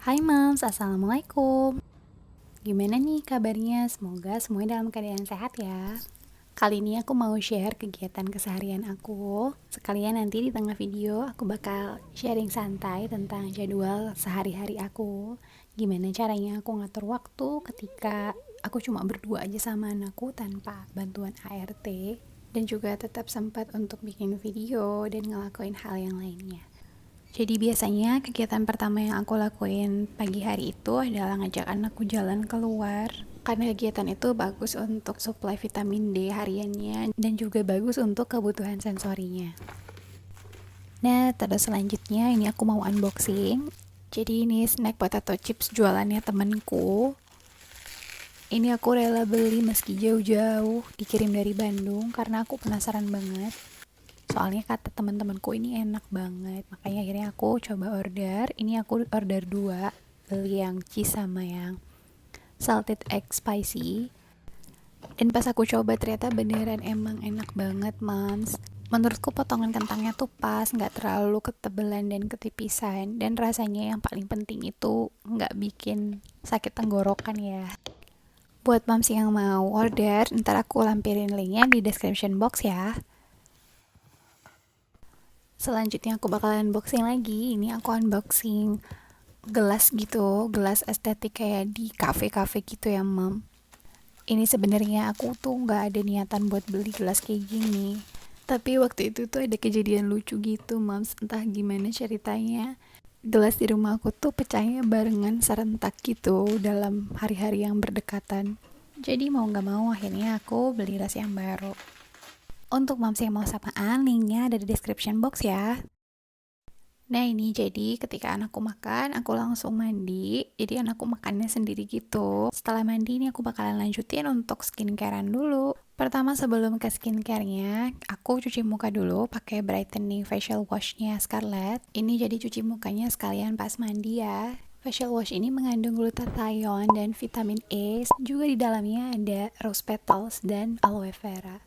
Hai Mams, Assalamualaikum. Gimana nih kabarnya? Semoga semuanya dalam keadaan sehat ya. Kali ini aku mau share kegiatan keseharian aku. Sekalian nanti di tengah video aku bakal sharing santai tentang jadwal sehari-hari aku. Gimana caranya aku ngatur waktu ketika aku cuma berdua aja sama anakku tanpa bantuan ART. Dan juga tetap sempat untuk bikin video dan ngelakuin hal yang lainnya. Jadi biasanya kegiatan pertama yang aku lakuin pagi hari itu adalah ngajak anakku jalan keluar. Karena kegiatan itu bagus untuk suplai vitamin D hariannya dan juga bagus untuk kebutuhan sensorinya. Nah, terus selanjutnya ini aku mau unboxing. Jadi ini snack potato chips jualannya temenku. Ini aku rela beli meski jauh-jauh dikirim dari Bandung karena aku penasaran banget. Soalnya kata teman-temanku ini enak banget, makanya akhirnya aku coba order. Ini aku order 2, beli yang cheese sama yang salted egg spicy. Dan pas aku coba ternyata beneran emang enak banget, Mams. Menurutku potongan kentangnya tuh pas, nggak terlalu ketebelan dan ketipisan. Dan rasanya yang paling penting itu nggak bikin sakit tenggorokan ya. Buat Mams yang mau order, ntar aku lampirin linknya di description box ya. Selanjutnya aku bakalan unboxing lagi. Ini aku unboxing gelas gitu, gelas estetik kayak di cafe-cafe gitu ya, Mam. Ini sebenarnya aku tuh nggak ada niatan buat beli gelas kayak gini. Tapi waktu itu tuh ada kejadian lucu gitu, Mams. Entah gimana ceritanya. Gelas di rumah aku tuh pecahnya barengan serentak gitu dalam hari-hari yang berdekatan. Jadi mau nggak mau akhirnya aku beli gelas yang baru. Untuk Mams yang mau sapaan, linknya ada di description box ya. Nah ini jadi ketika anakku makan, aku langsung mandi. Jadi anakku makannya sendiri gitu. Setelah mandi ini aku bakalan lanjutin untuk skincarean dulu. Pertama sebelum ke skincare-nya, aku cuci muka dulu pakai brightening facial wash-nya Scarlett. Ini jadi cuci mukanya sekalian pas mandi ya. Facial wash ini mengandung glutathione dan vitamin E. Juga di dalamnya ada rose petals dan aloe vera.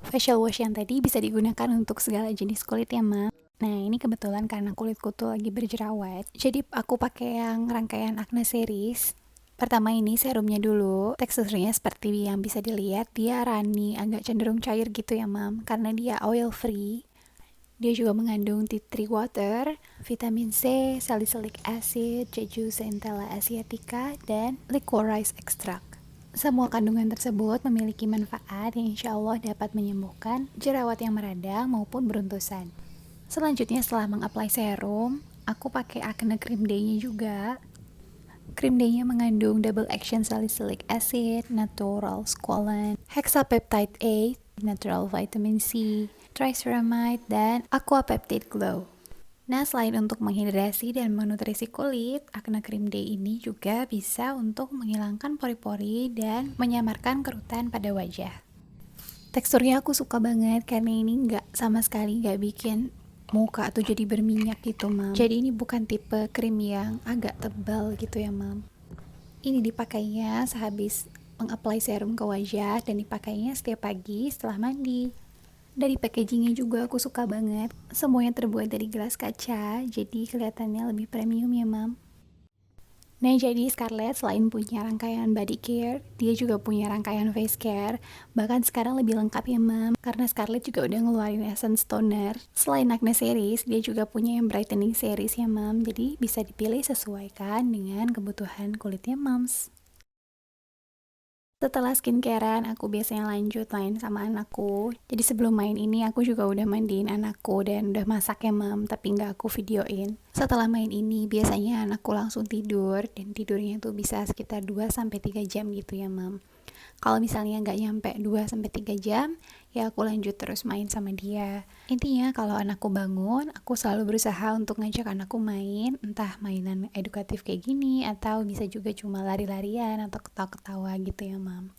Facial wash yang tadi bisa digunakan untuk segala jenis kulit ya, Ma. Nah, ini kebetulan karena kulitku tuh lagi berjerawat. Jadi aku pakai yang rangkaian Acne series. Pertama ini serumnya dulu. Teksturnya seperti yang bisa dilihat, dia runny, agak cenderung cair gitu ya, Mam. Karena dia oil free. Dia juga mengandung tea tree water, vitamin C, salicylic acid, jeju centella asiatica, dan licorice extract. Semua kandungan tersebut memiliki manfaat yang insya Allah dapat menyembuhkan jerawat yang meradang maupun beruntusan. Selanjutnya setelah mengapply serum, aku pakai acne cream day-nya juga. Cream day-nya mengandung double action salicylic acid, natural squalane, hexapeptide A, natural vitamin C, triceramide, dan aqua peptide glow. Nah, selain untuk menghidrasi dan menutrisi kulit, acne cream day ini juga bisa untuk menghilangkan pori-pori dan menyamarkan kerutan pada wajah. Teksturnya aku suka banget karena ini sama sekali nggak bikin muka tuh jadi berminyak gitu, Mam. Jadi ini bukan tipe krim yang agak tebal gitu ya, Mam. Ini dipakainya sehabis mengapply serum ke wajah dan dipakainya setiap pagi setelah mandi. Dari packagingnya juga aku suka banget. Semuanya terbuat dari gelas kaca, jadi kelihatannya lebih premium ya, Mam. Nah, jadi Scarlett selain punya rangkaian body care, dia juga punya rangkaian face care. Bahkan sekarang lebih lengkap ya, Mam. Karena Scarlett juga udah ngeluarin essence toner. Selain Acne series, dia juga punya yang brightening series ya, Mam. Jadi bisa dipilih sesuaikan dengan kebutuhan kulitnya, Mams. Setelah skincarean, aku biasanya lanjut main sama anakku. Jadi sebelum main ini, aku juga udah mandiin anakku dan udah masak ya, Mam, tapi nggak aku videoin. Setelah main ini, biasanya anakku langsung tidur, dan tidurnya tuh bisa sekitar 2-3 jam gitu ya, Mam. Kalau misalnya nggak nyampe 2-3 jam, ya aku lanjut terus main sama dia. Intinya kalau anakku bangun, aku selalu berusaha untuk ngajak anakku main, entah mainan edukatif kayak gini, atau bisa juga cuma lari-larian atau ketawa-ketawa gitu ya, Mam.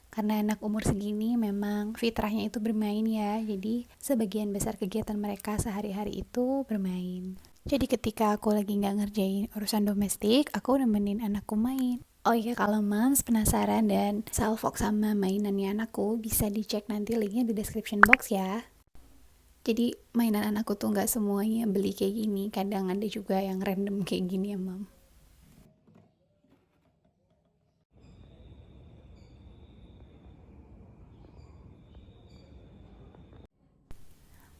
Karena anak umur segini memang fitrahnya itu bermain ya, jadi sebagian besar kegiatan mereka sehari-hari itu bermain. Jadi ketika aku lagi nggak ngerjain urusan domestik, aku nemenin anakku main. Oh iya, kalau Mams penasaran dan salfok sama mainannya anakku, bisa dicek nanti linknya di description box ya. Jadi mainan anakku tuh nggak semuanya beli kayak gini, kadang ada juga yang random kayak gini ya, Mam.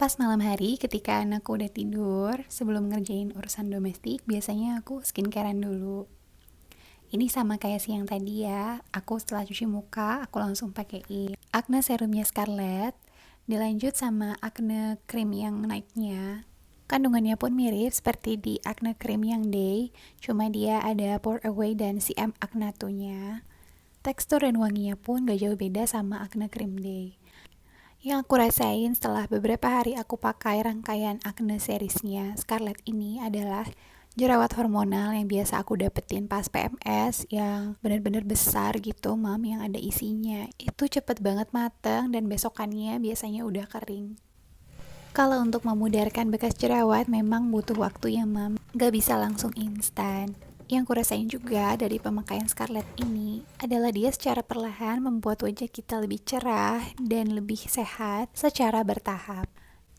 Pas malam hari ketika anakku udah tidur, sebelum ngerjain urusan domestik, biasanya aku skincarean dulu. Ini sama kayak siang tadi ya, aku setelah cuci muka, aku langsung pakein Acne serumnya Scarlett, dilanjut sama Acne cream yang nightnya. Kandungannya pun mirip seperti di Acne cream yang day, cuma dia ada pour away dan CM Acne 2-nya. Tekstur dan wanginya pun gak jauh beda sama Acne cream day. Yang aku rasain setelah beberapa hari aku pakai rangkaian Acne seriesnya Scarlett ini adalah jerawat hormonal yang biasa aku dapetin pas PMS yang benar-benar besar gitu, mam, yang ada isinya. Itu cepet banget mateng dan besokannya biasanya udah kering. Kalau untuk memudarkan bekas jerawat memang butuh waktu ya, mam. Gak bisa langsung instan. Yang kurasain juga dari pemakaian Scarlett ini adalah dia secara perlahan membuat wajah kita lebih cerah dan lebih sehat secara bertahap.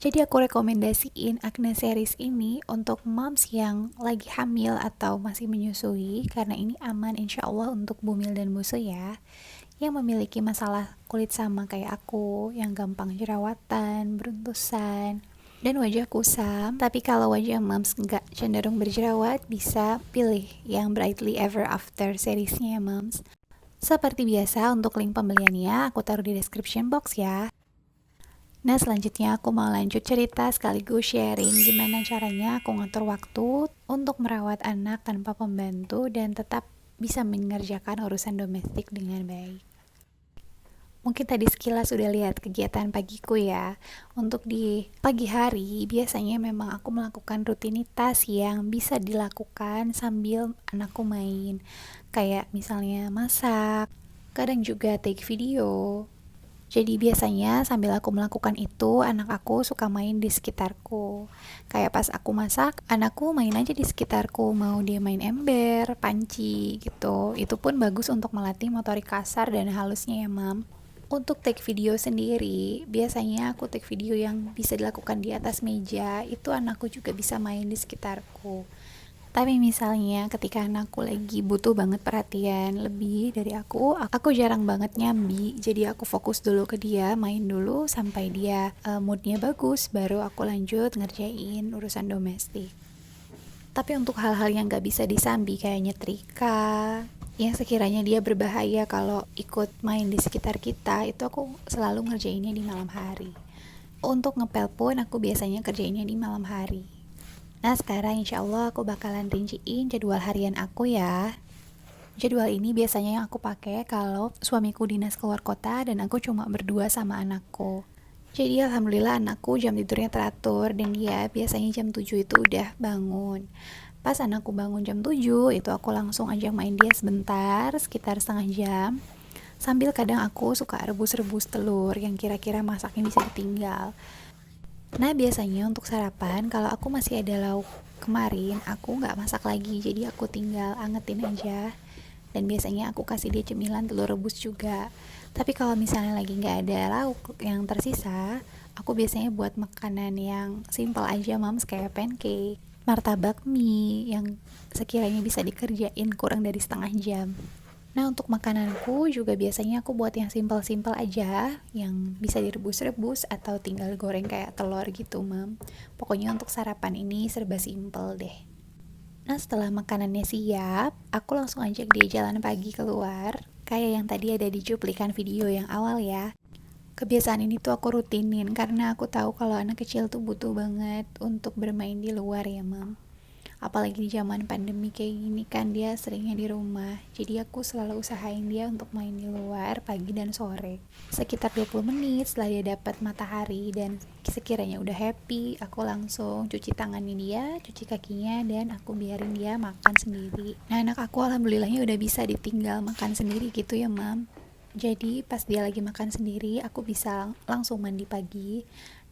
Jadi aku rekomendasiin Acne series ini untuk moms yang lagi hamil atau masih menyusui, karena ini aman insya Allah untuk bumil dan busu ya. Yang memiliki masalah kulit sama kayak aku, yang gampang jerawatan, beruntusan, dan wajah kusam. Tapi kalau wajah moms nggak cenderung berjerawat, bisa pilih yang Brightly Ever After seriesnya ya moms. Seperti biasa, untuk link pembeliannya aku taruh di description box ya. Nah, selanjutnya aku mau lanjut cerita sekaligus sharing gimana caranya aku ngatur waktu untuk merawat anak tanpa pembantu dan tetap bisa mengerjakan urusan domestik dengan baik. Mungkin tadi sekilas sudah lihat kegiatan pagiku ya. Untuk di pagi hari, biasanya memang aku melakukan rutinitas yang bisa dilakukan sambil anakku main. Kayak misalnya masak, kadang juga take video. Jadi biasanya sambil aku melakukan itu, anak aku suka main di sekitarku. Kayak pas aku masak, anakku main aja di sekitarku. Mau dia main ember, panci gitu. Itu pun bagus untuk melatih motorik kasar dan halusnya ya, mam. Untuk take video sendiri, biasanya aku take video yang bisa dilakukan di atas meja. Itu anakku juga bisa main di sekitarku. Tapi misalnya ketika anakku lagi butuh banget perhatian lebih dari aku jarang banget nyambi. Jadi aku fokus dulu ke dia, main dulu sampai dia moodnya bagus, baru aku lanjut ngerjain urusan domestik. Tapi untuk hal-hal yang gak bisa disambi kayak nyetrika, yang sekiranya dia berbahaya kalau ikut main di sekitar kita, itu aku selalu ngerjainnya di malam hari. Untuk ngepel pun aku biasanya kerjainnya di malam hari. Nah, sekarang insya Allah aku bakalan rinciin jadwal harian aku ya. Jadwal ini biasanya yang aku pakai kalau suamiku dinas keluar kota dan aku cuma berdua sama anakku. Jadi alhamdulillah anakku jam tidurnya teratur dan dia biasanya jam 7 itu udah bangun. Pas anakku bangun jam 7, itu aku langsung ajak main dia sebentar, sekitar setengah jam. Sambil kadang aku suka rebus-rebus telur yang kira-kira masaknya bisa ditinggal. Nah, biasanya untuk sarapan, kalau aku masih ada lauk kemarin, aku nggak masak lagi, jadi aku tinggal angetin aja. Dan biasanya aku kasih dia cemilan telur rebus juga. Tapi kalau misalnya lagi nggak ada lauk yang tersisa, aku biasanya buat makanan yang simple aja, mams, kayak pancake, martabak mie, yang sekiranya bisa dikerjain kurang dari setengah jam. Nah, untuk makananku juga biasanya aku buat yang simpel-simpel aja, yang bisa direbus-rebus atau tinggal goreng kayak telur gitu, mam. Pokoknya untuk sarapan ini serba simpel deh. Nah, setelah makanannya siap, aku langsung ajak dia jalan pagi keluar, kayak yang tadi ada di cuplikan video yang awal ya. Kebiasaan ini tuh aku rutinin karena aku tahu kalau anak kecil tuh butuh banget untuk bermain di luar ya, mam. Apalagi di zaman pandemi kayak gini kan dia seringnya di rumah. Jadi aku selalu usahain dia untuk main di luar pagi dan sore. Sekitar 20 menit setelah dia dapat matahari dan sekiranya udah happy, aku langsung cuci tangannya dia, cuci kakinya, dan aku biarin dia makan sendiri. Nah, anak aku alhamdulillahnya udah bisa ditinggal makan sendiri gitu ya, mam. Jadi pas dia lagi makan sendiri, aku bisa langsung mandi pagi.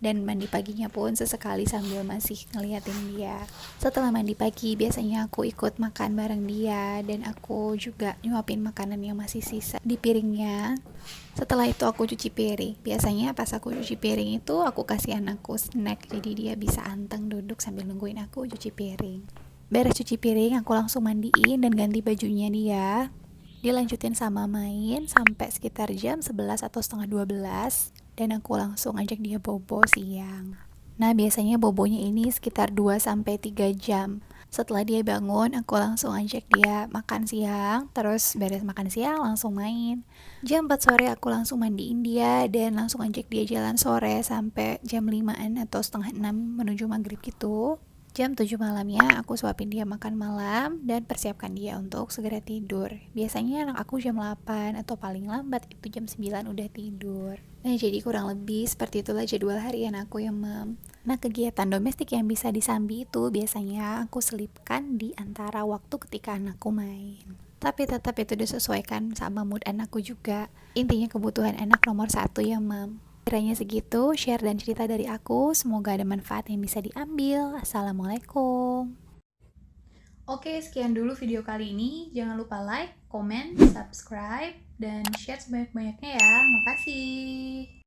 Dan mandi paginya pun sesekali sambil masih ngeliatin dia. Setelah mandi pagi, biasanya aku ikut makan bareng dia. Dan aku juga nyuapin makanan yang masih sisa di piringnya. Setelah itu aku cuci piring. Biasanya pas aku cuci piring itu, aku kasih anakku snack. Jadi dia bisa anteng duduk sambil nungguin aku cuci piring. Beres cuci piring, aku langsung mandiin dan ganti bajunya dia. Dilanjutin sama main sampai sekitar jam 11 atau setengah 12, dan aku langsung ajak dia bobo siang. Nah, biasanya bobonya ini sekitar 2 sampai 3 jam. Setelah dia bangun, aku langsung ajak dia makan siang, terus beres makan siang langsung main. Jam 4 sore aku langsung mandiin dia dan langsung ajak dia jalan sore sampai jam 5-an atau setengah 6 menuju maghrib gitu. Jam 7 malamnya aku suapin dia makan malam dan persiapkan dia untuk segera tidur. Biasanya anak aku jam 8 atau paling lambat itu jam 9 udah tidur. Nah, jadi kurang lebih seperti itulah jadwal harian aku ya, Mam. Nah, kegiatan domestik yang bisa disambi itu biasanya aku selipkan di antara waktu ketika anakku main. Tapi tetap itu disesuaikan sama mood anakku juga. Intinya kebutuhan anak nomor satu ya, Mam. Kiranya segitu share dan cerita dari aku. Semoga ada manfaat yang bisa diambil. Assalamualaikum. Oke, sekian dulu video kali ini. Jangan lupa like, comment, subscribe, dan share sebanyak-banyaknya ya. Makasih.